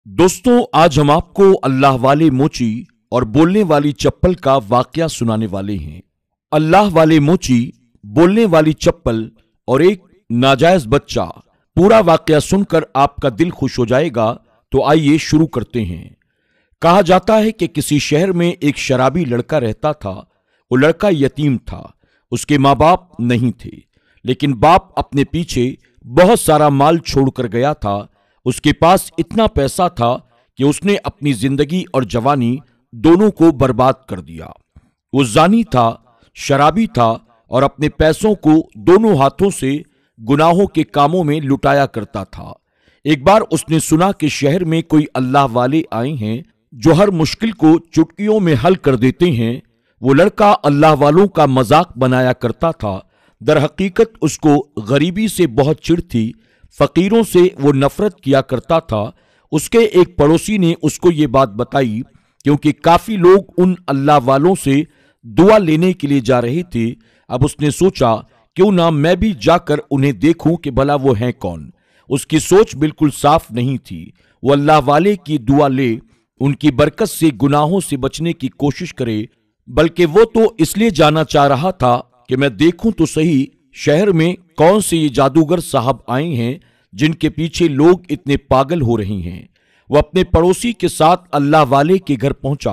दोस्तों, आज हम आपको अल्लाह वाले मोची और बोलने वाली चप्पल का वाकया सुनाने वाले हैं। अल्लाह वाले मोची, बोलने वाली चप्पल और एक नाजायज बच्चा। पूरा वाकया सुनकर आपका दिल खुश हो जाएगा। तो आइए शुरू करते हैं। कहा जाता है कि किसी शहर में एक शराबी लड़का रहता था। वो लड़का यतीम था। उसके माँ बाप नहीं थे, लेकिन बाप अपने पीछे बहुत सारा माल छोड़कर गया था। उसके पास इतना पैसा था कि उसने अपनी जिंदगी और जवानी दोनों को बर्बाद कर दिया। वो जानी था, शराबी था और अपने पैसों को दोनों हाथों से गुनाहों के कामों में लुटाया करता था। एक बार उसने सुना कि शहर में कोई अल्लाह वाले आए हैं जो हर मुश्किल को चुटकियों में हल कर देते हैं। वो लड़का अल्लाह वालों का मजाक बनाया करता था। दर हकीकत उसको गरीबी से बहुत चिढ़ थी। फकीरों से वो नफरत किया करता था। उसके एक पड़ोसी ने उसको ये बात बताई, क्योंकि काफी लोग उन अल्लाह वालों से दुआ लेने के लिए जा रहे थे। अब उसने सोचा, क्यों ना मैं भी जाकर उन्हें देखूं कि भला वो हैं कौन। उसकी सोच बिल्कुल साफ नहीं थी। वो अल्लाह वाले की दुआ ले, उनकी बरकत से गुनाहों से बचने की कोशिश करे, बल्कि वो तो इसलिए जाना चाह रहा था कि मैं देखूं तो सही शहर में कौन से ये जादूगर साहब आए हैं जिनके पीछे लोग इतने पागल हो रहे हैं। वो अपने पड़ोसी के साथ अल्लाह वाले के घर पहुंचा।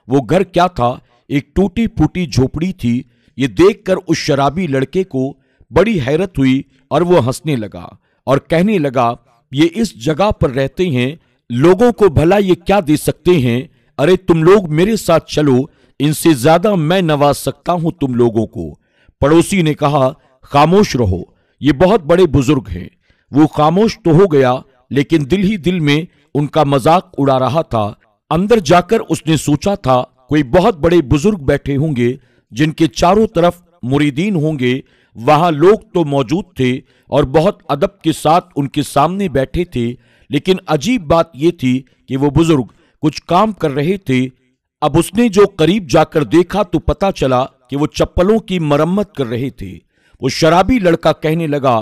वो घर क्या था, एक टूटी फूटी झोपड़ी थी। ये देखकर उस शराबी लड़के को बड़ी हैरत हुई और वो हंसने लगा और कहने लगा, ये इस जगह पर रहते हैं, लोगों को भला ये क्या दे सकते हैं। अरे तुम लोग मेरे साथ चलो, इनसे ज्यादा मैं नवाज सकता हूं तुम लोगों को। पड़ोसी ने कहा, खामोश रहो, ये बहुत बड़े बुजुर्ग हैं। वो खामोश तो हो गया, लेकिन दिल ही दिल में उनका मजाक उड़ा रहा था। अंदर जाकर उसने सोचा था, कोई बहुत बड़े बुजुर्ग बैठे होंगे जिनके चारों तरफ मुरीदीन होंगे। वहां लोग तो मौजूद थे और बहुत अदब के साथ उनके सामने बैठे थे। लेकिन अजीब बात यह थी कि वो बुजुर्ग कुछ काम कर रहे थे। अब उसने जो करीब जाकर देखा तो पता चला कि वो चप्पलों की मरम्मत कर रहे थे। वो शराबी लड़का कहने लगा,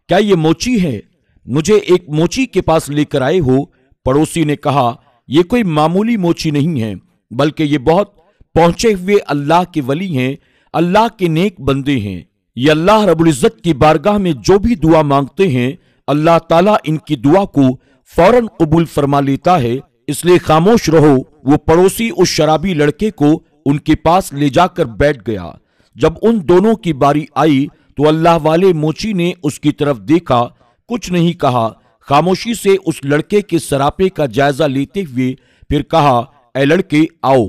क्या ये मोची है? मुझे एक मोची के पास लेकर आए हो। पड़ोसी ने कहा, ये कोई मामूली मोची नहीं है, बल्कि ये बहुत पहुंचे हुए अल्लाह के वली हैं, अल्लाह के नेक बंदे हैं। ये अल्लाह रब्बुल इज्जत की बारगाह में जो भी दुआ मांगते हैं, अल्लाह ताला इनकी दुआ को फौरन कबूल फरमा लेता है। इसलिए खामोश रहो। वो पड़ोसी उस शराबी लड़के को उनके पास ले जाकर बैठ गया। जब उन दोनों की बारी आई तो अल्लाह वाले मोची ने उसकी तरफ देखा, कुछ नहीं कहा। खामोशी से उस लड़के के सरापे का जायजा लेते हुए फिर कहा, ऐ लड़के आओ,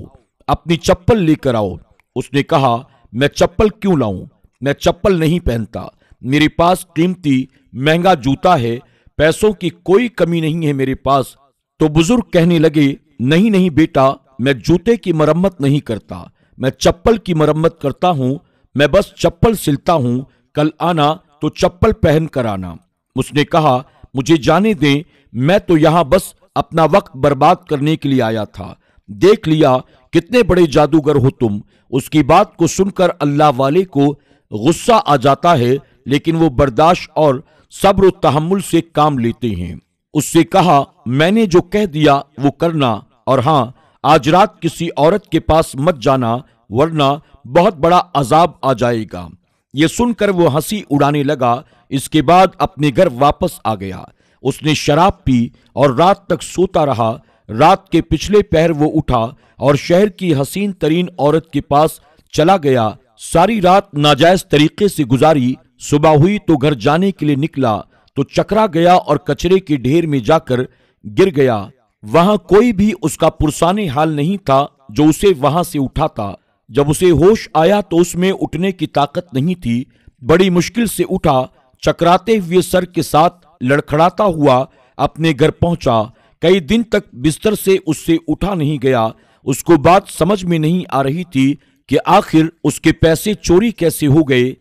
अपनी चप्पल लेकर आओ। उसने कहा, मैं चप्पल क्यों लाऊं? मैं चप्पल नहीं पहनता। मेरे पास कीमती महंगा जूता है, पैसों की कोई कमी नहीं है मेरे पास। तो बुजुर्ग कहने लगे, नहीं नहीं बेटा, मैं जूते की मरम्मत नहीं करता, मैं चप्पल की मरम्मत करता हूं। मैं बस चप्पल सिलता हूं, कल आना तो चप्पल पहन कर आना। उसने कहा, मुझे जाने दें, मैं तो यहां बस अपना वक्त बर्बाद करने के लिए आया था। देख लिया कितने बड़े जादूगर हो तुम। उसकी बात को सुनकर अल्लाह वाले को गुस्सा आ जाता है, लेकिन वो बर्दाश्त और सब्र और तहम्मुल से काम लेते हैं। उससे कहा, मैंने जो कह दिया वो करना, और हां, आज रात किसी औरत के पास मत जाना, वरना बहुत बड़ा अजाब आ जाएगा। ये सुनकर वो हंसी उड़ाने लगा। इसके बाद अपने घर वापस आ गया। उसने शराब पी और रात तक सोता रहा। रात के पिछले पहर वो उठा और शहर की हसीन तरीन औरत के पास चला गया। सारी रात नाजायज तरीके से गुजारी। सुबह हुई तो घर जाने के लिए निकला तो चकरा गया और कचरे के ढेर में जाकर गिर गया। वहां कोई भी उसका पुरसाने हाल नहीं था जो उसे वहां से उठाता। जब उसे होश आया तो उसमें उठने की ताकत नहीं थी। बड़ी मुश्किल से उठा। चकराते हुए सर के साथ लड़खड़ाता हुआ अपने घर पहुंचा। कई दिन तक बिस्तर से उससे उठा नहीं गया। उसको बात समझ में नहीं आ रही थी कि आखिर उसके पैसे चोरी कैसे हो गए।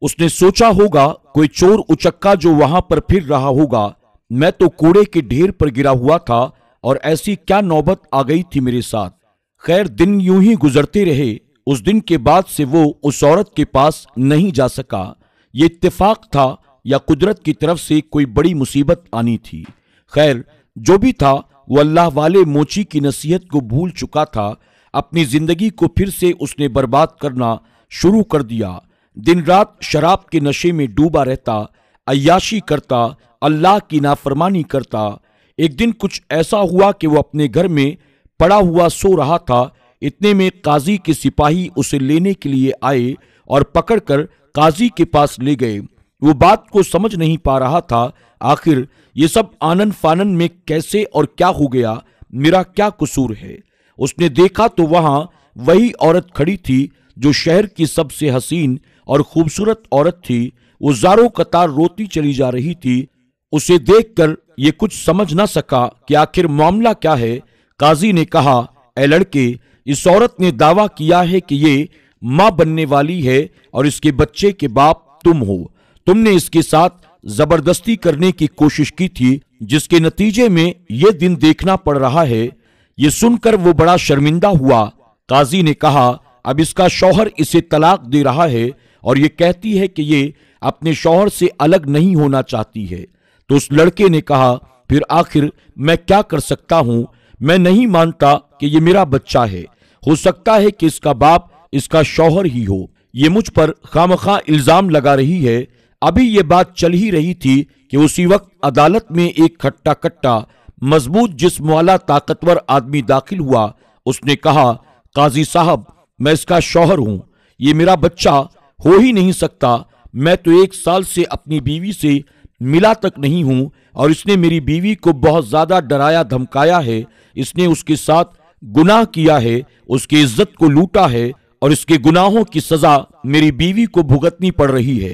उसने सोचा होगा कोई चोर उचक्का जो वहां पर फिर रहा होगा। मैं तो कूड़े के ढेर पर गिरा हुआ था और ऐसी क्या नौबत आ गई थी मेरे साथ। खैर, दिन यूं ही गुजरते रहे। उस दिन के बाद से वो उस औरत के पास नहीं जा सका। ये इत्तेफाक था या कुदरत की तरफ से कोई बड़ी मुसीबत आनी थी। खैर, जो भी था, वो अल्लाह वाले मोची की नसीहत को भूल चुका था। अपनी जिंदगी को फिर से उसने बर्बाद करना शुरू कर दिया। दिन रात शराब के नशे में डूबा रहता, अय्याशी करता, अल्लाह की नाफरमानी करता। एक दिन कुछ ऐसा हुआ कि वो अपने घर में पड़ा हुआ सो रहा था। इतने में काजी के सिपाही उसे लेने के लिए आए और पकड़कर काजी के पास ले गए। वो बात को समझ नहीं पा रहा था, आखिर ये सब आनन फानन में कैसे और क्या हो गया, मेरा क्या कसूर है। उसने देखा तो वहां वही औरत खड़ी थी जो शहर की सबसे हसीन और खूबसूरत औरत थी। वो ज़ारों कतार रोती चली जा रही थी। उसे देखकर ये कुछ समझ ना सका कि आखिर मामला क्या है। काजी ने कहा, ए लड़के, इस औरत ने दावा किया है कि ये मां बनने वाली है और इसके बच्चे के बाप तुम हो। तुमने इसके साथ जबरदस्ती करने की कोशिश की थी, जिसके नतीजे में ये दिन देखना पड़ रहा है। ये सुनकर वो बड़ा शर्मिंदा हुआ। काजी ने कहा, अब इसका शौहर इसे तलाक दे रहा है और ये कहती है कि ये अपने शौहर से अलग नहीं होना चाहती है। तो उस लड़के ने कहा, फिर आखिर मैं क्या कर सकता हूं? मैं नहीं मानता कि ये मेरा बच्चा है। हो सकता है कि इसका बाप इसका शौहर ही हो। ये मुझ पर खामखा इल्जाम लगा रही है। अभी ये बात चल ही रही थी कि उसी वक्त अदालत में एक खट्टा कट्टा मजबूत जिस्म वाला ताकतवर आदमी दाखिल हुआ। उसने कहा, काजी साहब, मैं इसका शौहर हूं। ये मेरा बच्चा हो ही नहीं सकता। मैं तो 1 साल से अपनी बीवी से मिला तक नहीं हूं और इसने मेरी बीवी को बहुत ज्यादा डराया धमकाया है। इसने उसके साथ गुनाह किया है, उसकी इज्जत को लूटा है और इसके गुनाहों की सजा मेरी बीवी को भुगतनी पड़ रही है।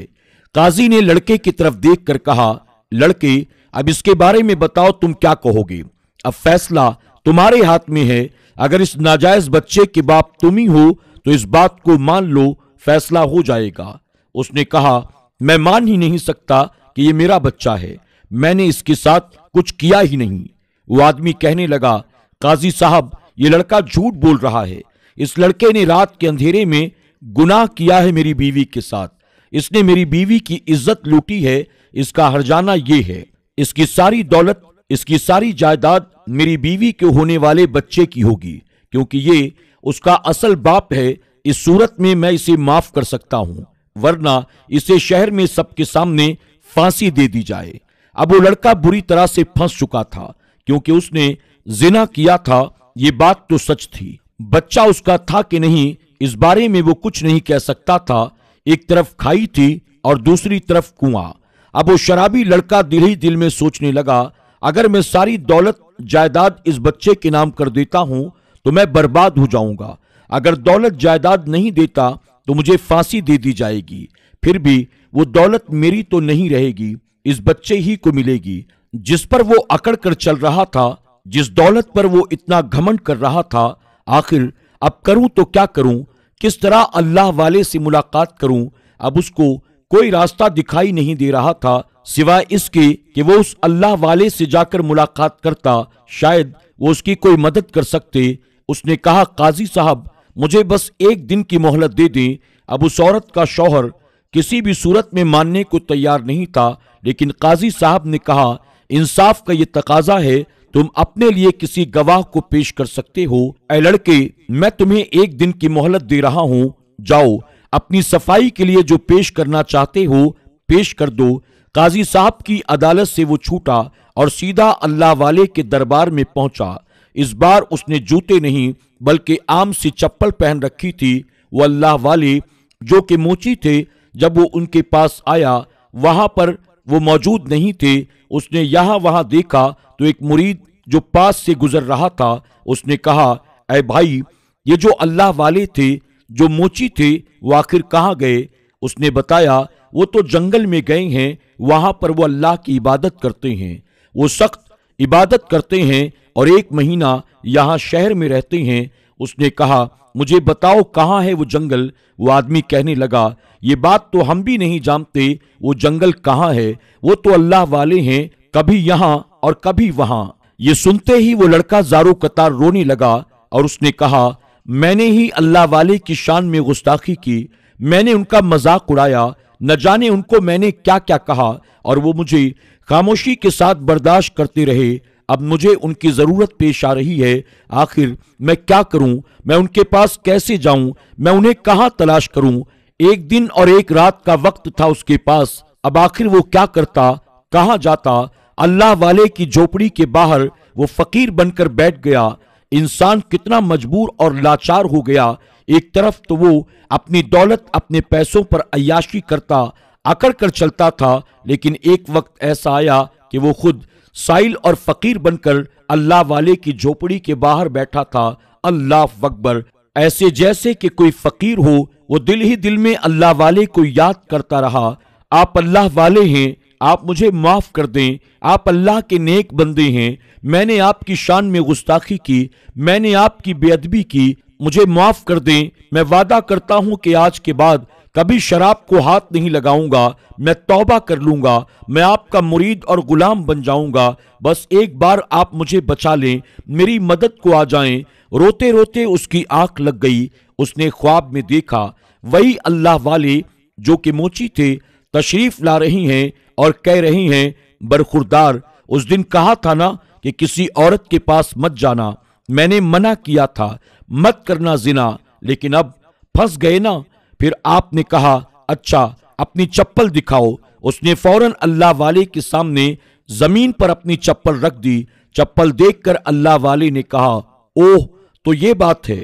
काजी ने लड़के की तरफ देखकर कहा, लड़के, अब इसके बारे में बताओ, तुम क्या कहोगे? अब फैसला तुम्हारे हाथ में है। अगर इस नाजायज बच्चे के बाप तुम ही हो तो इस बात को मान लो, फैसला हो जाएगा। उसने कहा, मैं मान ही नहीं सकता कि ये मेरा बच्चा है। मैंने इसके साथ कुछ किया ही नहीं। वो आदमी कहने लगा, काजी साहब, ये लड़का झूठ बोल रहा है। इस लड़के ने रात के अंधेरे में गुनाह किया है मेरी बीवी के साथ। इसने मेरी बीवी की इज्जत लूटी है। इसका हर्जाना ये है, इसकी सारी दौलत, इसकी सारी जायदाद मेरी बीवी के होने वाले बच्चे की होगी, क्योंकि ये उसका असल बाप है। इस सूरत में मैं इसे माफ कर सकता हूं, वरना इसे शहर में सबके सामने फांसी दे दी जाए। अब वो लड़का बुरी तरह से फंस चुका था, क्योंकि उसने जिना किया था। ये बात तो सच थी। बच्चा उसका था कि नहीं, इस बारे में वो कुछ नहीं कह सकता था। एक तरफ खाई थी और दूसरी तरफ कुआं। अब वो शराबी लड़का दिल ही दिल में सोचने लगा, अगर मैं सारी दौलत जायदाद इस बच्चे के नाम कर देता हूं तो मैं बर्बाद हो जाऊंगा। अगर दौलत जायदाद नहीं देता तो मुझे फांसी दे दी जाएगी। फिर भी वो दौलत मेरी तो नहीं रहेगी, इस बच्चे ही को मिलेगी, जिस पर वो अकड़ कर चल रहा था, जिस दौलत पर वो इतना घमंड कर रहा था। आखिर अब करूं तो क्या करूं? किस तरह अल्लाह वाले से मुलाकात करूं? अब उसको कोई रास्ता दिखाई नहीं दे रहा था, सिवाय इसके कि वो उस अल्लाह वाले से जाकर मुलाकात करता, शायद वो उसकी कोई मदद कर सकते। उसने कहा, काजी साहब, मुझे बस 1 दिन की मोहलत दे दें। अब उस औरत का शौहर किसी भी सूरत में मानने को तैयार नहीं था, लेकिन काजी साहब ने कहा, इंसाफ का ये तकाजा है, तुम अपने लिए किसी गवाह को पेश कर सकते हो। ऐ लड़के, मैं तुम्हें 1 दिन की मोहलत दे रहा हूं। जाओ, अपनी सफाई के लिए जो पेश करना चाहते हो पेश कर दो। काजी साहब की अदालत से वो छूटा और सीधा अल्लाह वाले के दरबार में पहुंचा। इस बार उसने जूते नहीं बल्कि आम सी चप्पल पहन रखी थी। वो अल्लाह वाले जो कि मोची थे, जब वो उनके पास आया, वहां पर वो मौजूद नहीं थे। उसने यहां वहां देखा तो एक मुरीद जो पास से गुजर रहा था, उसने कहा, ऐ भाई, ये जो अल्लाह वाले थे, जो मोची थे, वो आखिर कहाँ गए? उसने बताया, वो तो जंगल में गए हैं, वहां पर वो अल्लाह की इबादत करते हैं। वो सख्त इबादत करते हैं और 1 महीना यहाँ शहर में रहते हैं। उसने कहा, मुझे बताओ कहाँ है वो जंगल? वो आदमी कहने लगा, ये बात तो हम भी नहीं जानते, वो जंगल कहाँ है। वो तो अल्लाह वाले हैं, कभी यहाँ और कभी वहां। ये सुनते ही वो लड़का ज़ारो कतार रोने लगा और उसने कहा, मैंने ही अल्लाह वाले की शान में गुस्ताखी की, मैंने उनका मजाक उड़ाया, न जाने उनको मैंने क्या क्या कहा और वो मुझे खामोशी के साथ बर्दाश्त करते रहे। अब मुझे उनकी जरूरत पेश आ रही है। आखिर मैं क्या करूं? मैं उनके पास कैसे जाऊं? मैं उन्हें कहां तलाश करूं? एक दिन और एक रात का वक्त था उसके पास। अब आखिर वो क्या करता, कहां जाता? अल्लाह वाले की झोपड़ी के बाहर वो फकीर बनकर बैठ गया। इंसान कितना मजबूर और लाचार हो गया। एक तरफ तो वो अपनी दौलत, अपने पैसों पर अय्याशी करता, अकड़ कर चलता था, लेकिन एक वक्त ऐसा आया कि वो खुद साइल और फकीर बनकर अल्लाह वाले की झोपड़ी के बाहर बैठा था। अल्लाह अकबर! ऐसे जैसे कि कोई फकीर हो, वो दिल ही दिल में अल्लाह वाले को याद करता रहा। आप अल्लाह वाले हैं, आप मुझे माफ कर दें, आप अल्लाह के नेक बंदे हैं, मैंने आपकी शान में गुस्ताखी की, मैंने आपकी बेअदबी की, मुझे माफ कर दें। मैं वादा करता हूं कि आज के बाद कभी शराब को हाथ नहीं लगाऊंगा, मैं तौबा कर लूंगा, मैं आपका मुरीद और गुलाम बन जाऊंगा। बस एक बार आप मुझे बचा लें, मेरी मदद को आ जाएं। रोते रोते उसकी आंख लग गई। उसने ख्वाब में देखा वही अल्लाह वाले जो कि मोची थे तशरीफ ला रही हैं और कह रही हैं, बरखुरदार, उस दिन कहा था ना कि किसी औरत के पास मत जाना, मैंने मना किया था, मत करना जिना, लेकिन अब फंस गए ना। फिर आपने कहा, अच्छा अपनी चप्पल दिखाओ। उसने फौरन अल्लाह वाले के सामने जमीन पर अपनी चप्पल रख दी। चप्पल देखकर अल्लाह वाले ने कहा, ओह, तो ये बात है।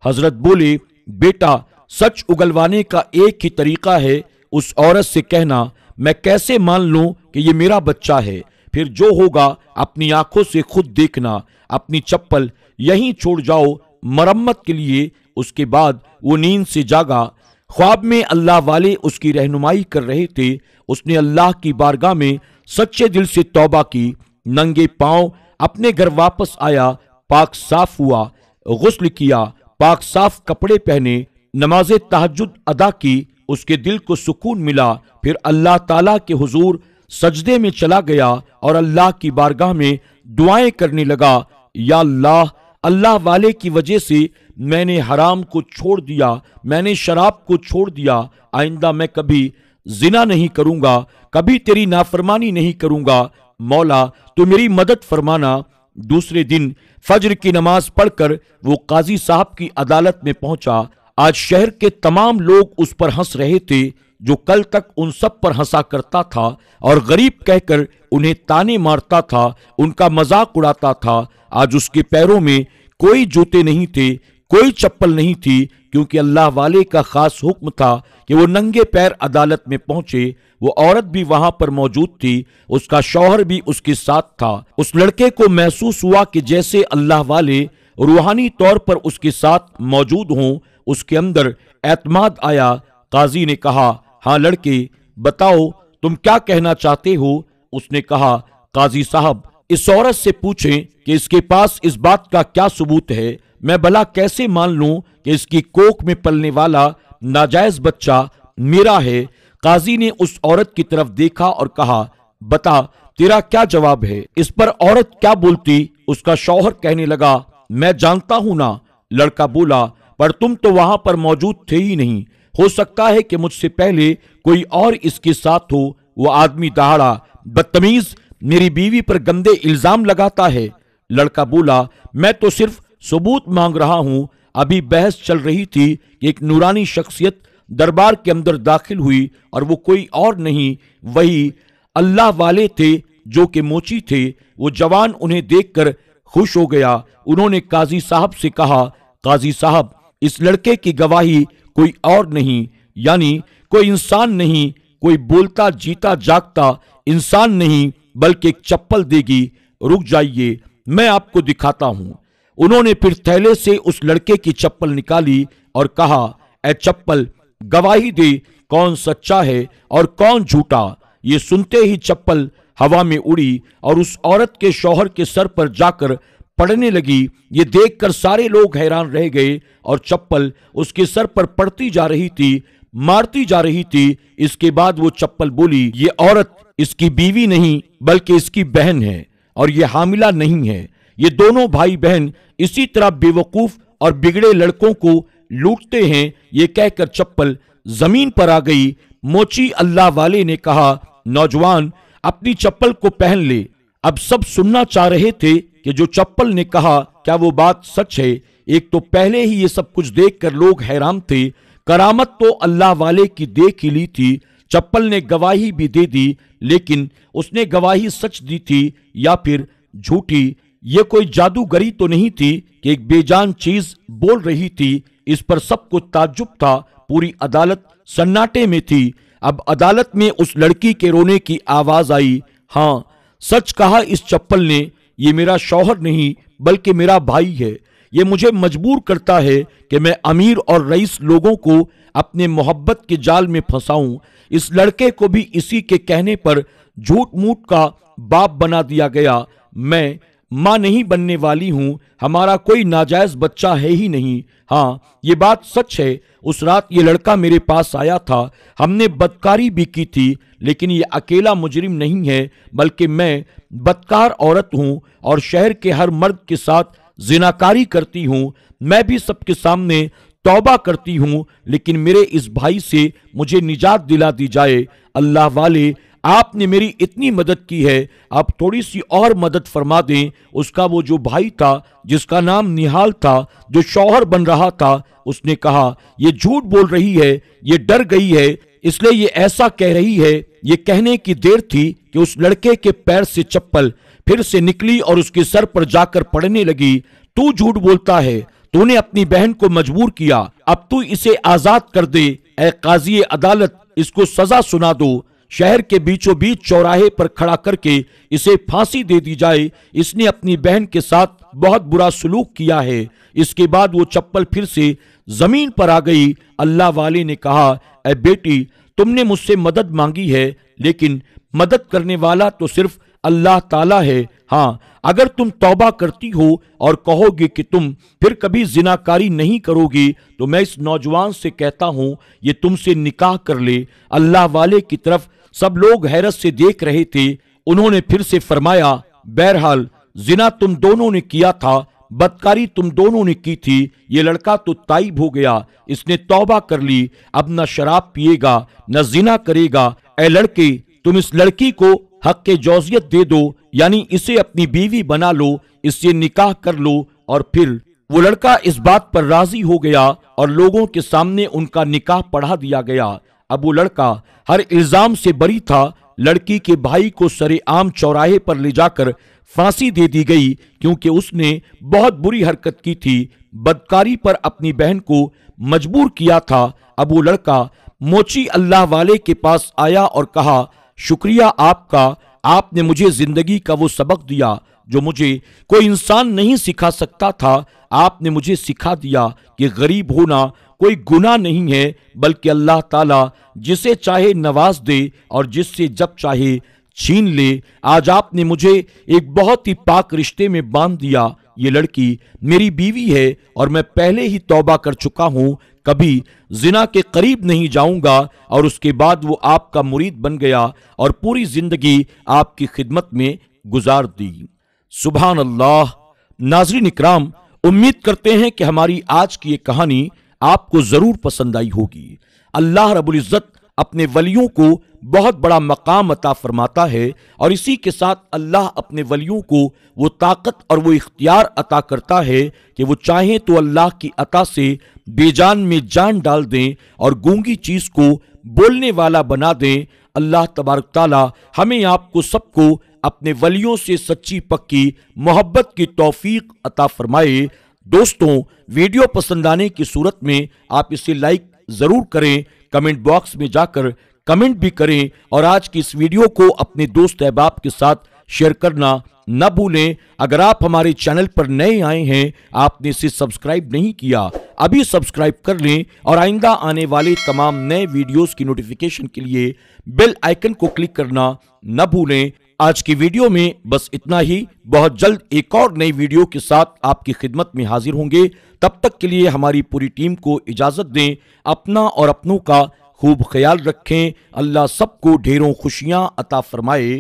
हजरत बोले, बेटा, सच उगलवाने का एक ही तरीका है, उस औरत से कहना, मैं कैसे मान लूं कि ये मेरा बच्चा है? फिर जो होगा अपनी आंखों से खुद देखना। अपनी चप्पल यहीं छोड़ जाओ मरम्मत के लिए। उसके बाद वो नींद से जागा। ख्वाब में अल्लाह वाले उसकी रहनुमाई कर रहे थे। उसने अल्लाह की बारगाह में सच्चे दिल से तौबा की। नंगे पांव अपने घर वापस आया, पाक साफ हुआ, गुस्ल किया, पाक साफ कपड़े पहने, नमाज़े तहज्जुद अदा की। उसके दिल को सुकून मिला। फिर अल्लाह ताला के हुजूर सजदे में चला गया और अल्लाह की बारगाह में दुआएं करने लगा। या अल्लाह, अल्लाह वाले की वजह से मैंने हराम को छोड़ दिया, मैंने शराब को छोड़ दिया। आइंदा मैं कभी जिना नहीं करूंगा, कभी तेरी नाफरमानी नहीं करूंगा। मौला, तो मेरी मदद फरमाना। दूसरे दिन फज्र की नमाज पढ़कर वो काजी साहब की अदालत में पहुंचा। आज शहर के तमाम लोग उस पर हंस रहे थे जो कल तक उन सब पर हंसा करता था और गरीब कहकर उन्हें ताने मारता था, उनका मजाक उड़ाता था। आज उसके पैरों में कोई जूते नहीं थे, कोई चप्पल नहीं थी, क्योंकि अल्लाह वाले का खास हुक्म था कि वो नंगे पैर अदालत में पहुंचे। वो औरत भी वहां पर मौजूद थी, उसका शौहर भी उसके साथ था। उस लड़के को महसूस हुआ कि जैसे अल्लाह वाले रूहानी तौर पर उसके साथ मौजूद हों। उसके अंदर एतमाद आया। काजी ने कहा, हाँ लड़के, बताओ तुम क्या कहना चाहते हो? उसने कहा, काजी साहब, इस औरत से पूछें कि इसके पास इस बात का क्या सबूत है। मैं भला कैसे मान लूं कि इसकी कोख में पलने वाला नाजायज बच्चा मेरा है? काजी ने उस औरत की तरफ देखा और कहा, बता तेरा क्या जवाब है? इस पर औरत क्या बोलती? उसका शौहर कहने लगा, मैं जानता हूं ना। लड़का बोला, पर तुम तो वहां पर मौजूद थे ही नहीं, हो सकता है कि मुझसे पहले कोई और इसके साथ हो। वो आदमी दहाड़ा, बदतमीज, मेरी बीवी पर गंदे इल्जाम लगाता है। लड़का बोला, मैं तो सिर्फ सबूत मांग रहा हूं। अभी बहस चल रही थी कि एक नूरानी शख्सियत दरबार के अंदर दाखिल हुई और वो कोई और नहीं, वही अल्लाह वाले थे जो कि मोची थे। वो जवान उन्हें देखकर खुश हो गया। उन्होंने काजी साहब से कहा, काजी साहब, इस लड़के की गवाही कोई और नहीं, यानी कोई इंसान नहीं, कोई बोलता जीता जागता इंसान नहीं, बल्कि एक चप्पल देगी। रुक जाइए, मैं आपको दिखाता हूं। उन्होंने फिर थैले से उस लड़के की चप्पल निकाली और कहा, ए चप्पल, गवाही दे कौन सच्चा है और कौन झूठा। ये सुनते ही चप्पल हवा में उड़ी और उस औरत के शौहर के सर पर जाकर पड़ने लगी। ये देखकर सारे लोग हैरान रह गए और चप्पल उसके सर पर पड़ती जा रही थी, मारती जा रही थी। इसके बाद वो चप्पल बोली, ये औरत इसकी बीवी नहीं बल्कि इसकी बहन है और ये हामिला नहीं है। ये दोनों भाई बहन इसी तरह बेवकूफ और बिगड़े लड़कों को लूटते हैं। ये कहकर चप्पल जमीन पर आ गई। मोची अल्लाह वाले ने कहा, नौजवान, अपनी चप्पल को पहन ले। अब सब सुनना चाह रहे थे कि जो चप्पल ने कहा क्या वो बात सच है। एक तो पहले ही ये सब कुछ देखकर लोग हैरान थे। करामत तो अल्लाह वाले की देख ही ली थी। चप्पल ने गवाही भी दे दी, लेकिन उसने गवाही सच दी थी या फिर झूठी। ये कोई जादूगरी तो नहीं थी कि एक बेजान चीज बोल रही थी। इस पर सबको ताज्जुब था। पूरी अदालत सन्नाटे में थी। अब अदालत में उस लड़की के रोने की आवाज आई। हाँ, सच कहा इस चप्पल ने। ये मेरा शौहर नहीं बल्कि मेरा भाई है। ये मुझे मजबूर करता है कि मैं अमीर और रईस लोगों को अपने मोहब्बत के जाल में फंसाऊं। इस लड़के को भी इसी के कहने पर झूठ मूठ का बाप बना दिया गया। मैं मां नहीं बनने वाली हूं। हमारा कोई नाजायज बच्चा है ही नहीं। हाँ, ये बात सच है। उस रात ये लड़का मेरे पास आया था। हमने बदकारी भी की थी, लेकिन ये अकेला मुजरिम नहीं है बल्कि मैं बदकार औरत हूं और शहर के हर मर्द के साथ जिनाकारी करती हूं। मैं भी सबके सामने तौबा करती हूं, लेकिन मेरे इस भाई से मुझे निजात दिला दी जाए। अल्लाह वाले, आपने मेरी इतनी मदद की है, आप थोड़ी सी और मदद फरमा दें। उसका वो जो भाई था जिसका नाम निहाल था, जो शौहर बन रहा था, उसने कहा ये झूठ बोल रही है, ये डर गई है इसलिए ये ऐसा कह रही है। ये कहने की देर थी कि उस लड़के के पैर से चप्पल फिर से निकली और उसके सर पर जाकर पड़ने लगी। तू झूठ बोलता है, तूने अपनी बहन को मजबूर किया। अब तू इसे आजाद कर दे। ऐ काजी अदालत, इसको सजा सुना दो। शहर के बीचों बीच चौराहे पर खड़ा करके इसे फांसी दे दी जाए। इसने अपनी बहन के साथ बहुत बुरा सलूक किया है। इसके बाद वो चप्पल फिर से जमीन पर आ गई। अल्लाह वाले ने कहा, ऐ बेटी, तुमने मुझसे मदद मांगी है, लेकिन मदद करने वाला तो सिर्फ अल्लाह ताला है। हाँ, अगर तुम तौबा करती हो और कहोगे कि तुम फिर कभी जिनाकारी नहीं करोगी, तो मैं इस नौजवान से कहता हूं ये तुमसे निकाह कर ले। अल्लाह वाले की तरफ सब लोग हैरत से देख रहे थे। उन्होंने फिर से फरमाया, बहरहाल जिना तुम दोनों ने किया था, बदकारी तुम दोनों ने की थी। ये लड़का तो ताइब हो गया, इसने तौबा कर ली। अब न शराब पिएगा न जिना करेगा। ऐ लड़के, तुम इस लड़की को हक के जौजियत दे दो, यानी इसे अपनी बीवी बना लो, इससे निकाह कर लो। और फिर वो लड़का इस बात पर राजी हो गया और लोगों के सामने उनका निकाह पढ़ा दिया गया। अब वो लड़का हर इल्जाम से बरी था। लड़की के भाई को सरेआम चौराहे पर ले जाकर फांसी दे दी गई, क्योंकि उसने बहुत बुरी हरकत की थी, बदकारी पर अपनी बहन को मजबूर किया था। अब वो लड़का मोची अल्लाह वाले के पास आया और कहा, शुक्रिया आपका, आपने मुझे जिंदगी का वो सबक दिया जो मुझे कोई इंसान नहीं सिखा सकता था। आपने मुझे सिखा दिया कि गरीब होना कोई गुनाह नहीं है, बल्कि अल्लाह ताला जिसे चाहे नवाज दे और जिससे जब चाहे छीन ले। आज आपने मुझे एक बहुत ही पाक रिश्ते में बांध दिया। ये लड़की मेरी बीवी है और मैं पहले ही तौबा कर चुका हूं, कभी जिना के करीब नहीं जाऊंगा। और उसके बाद वो आपका मुरीद बन गया और पूरी जिंदगी आपकी खिदमत में गुजार दी। सुभान अल्लाह। नाज़रीन इकराम, उम्मीद करते हैं कि हमारी आज की ये कहानी आपको जरूर पसंद आई होगी। अल्लाह रब्बुल इज्जत अपने वलियों को बहुत बड़ा मकाम अता फरमाता है और इसी के साथ अल्लाह अपने वलियों को वो ताकत और वो इख्तियार अता करता है कि वो चाहें तो अल्लाह की अता से बेजान में जान डाल दें और गूंगी चीज को बोलने वाला बना दें। अल्लाह तबारक ताला हमें आपको सबको अपने वलियों से सच्ची पक्की मोहब्बत की तौफीक अता फरमाए। दोस्तों, वीडियो पसंद आने की सूरत में आप इसे लाइक जरूर करें, कमेंट बॉक्स में जाकर कमेंट भी करें और आज की इस वीडियो को अपने दोस्त अहबाब के साथ शेयर करना न भूलें। अगर आप हमारे चैनल पर नए आए हैं, आपने इसे सब्सक्राइब नहीं किया, अभी सब्सक्राइब कर लें और आइंदा आने वाले तमाम नए वीडियोस की नोटिफिकेशन के लिए बेल आइकन को क्लिक करना न भूलें। आज की वीडियो में बस इतना ही। बहुत जल्द एक और नई वीडियो के साथ आपकी खिदमत में हाजिर होंगे। तब तक के लिए हमारी पूरी टीम को इजाजत दें। अपना और अपनों का खूब ख्याल रखें। अल्लाह सबको ढेरों खुशियां अता फरमाए।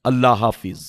अल्लाह हाफिज।